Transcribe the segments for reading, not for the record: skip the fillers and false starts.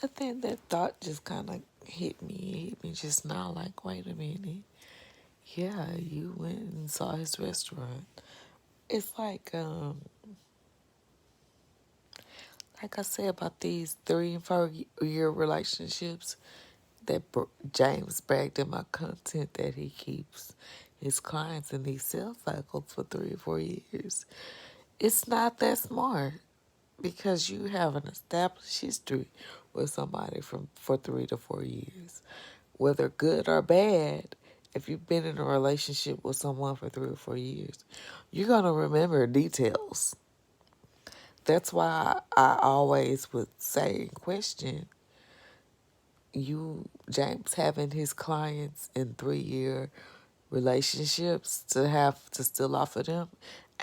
But then that thought just kind of hit me. It hit me just now. Like, wait a minute. Yeah, you went and saw his restaurant. It's like I said about these 3 and 4 year relationships that James bragged in my content that he keeps his clients in these sales cycles for 3 or 4 years. It's not that smart because you have an established history with somebody for 3 to 4 years, whether good or bad. If you've been in a relationship with someone for 3 or 4 years, you're gonna remember details. That's why I always would say and question you, James, having his clients in 3 year relationships to have to still offer them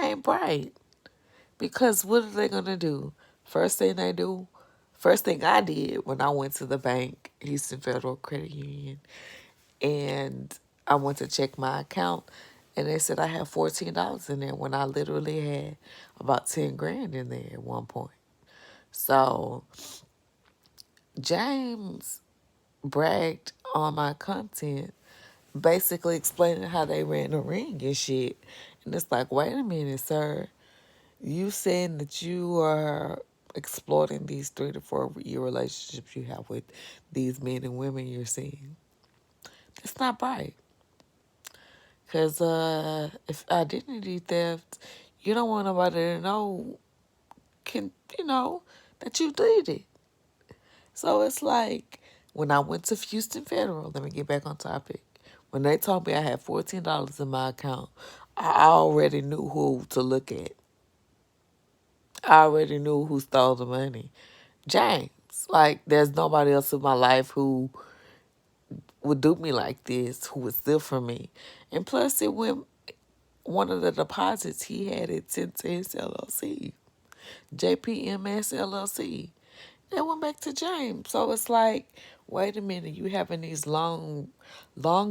ain't bright. Because what are they gonna do? First thing they do, first thing I did when I went to the bank, Houston Federal Credit Union, and I went to check my account, and they said I had $14 in there when I literally had about 10 grand in there at one point. So James bragged on my content, basically explaining how they ran the ring and shit. And it's like, wait a minute, sir. You saying that you are exploiting these 3 to 4 year relationships you have with these men and women you're seeing. It's not right. Because if identity theft, you don't want nobody to know, that you did it. So it's like when I went to Houston Federal, let me get back on topic. When they told me I had $14 in my account, I already knew who to look at. I already knew who stole the money. James. Like, there's nobody else in my life who would do me like this, who would steal from me. And plus, it went, one of the deposits he had it sent to his LLC, JPMS LLC. That went back to James. So it's like, wait a minute, you having these long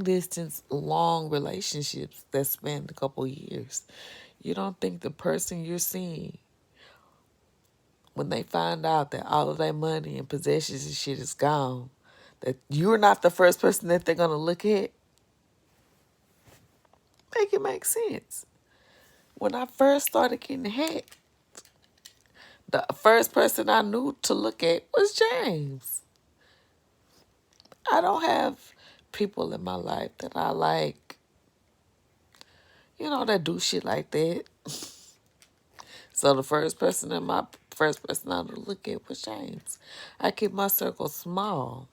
distance, long relationships that span a couple years. You don't think the person you're seeing, when they find out that all of their money and possessions and shit is gone, that you're not the first person that they're going to look at? Make it make sense. When I first started getting hacked, the first person I knew to look at was James. I don't have people in my life that I like, that do shit like that. So the first person I knew to look at was James. I keep my circle small.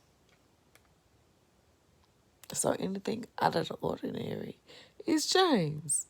So anything out of the ordinary is James.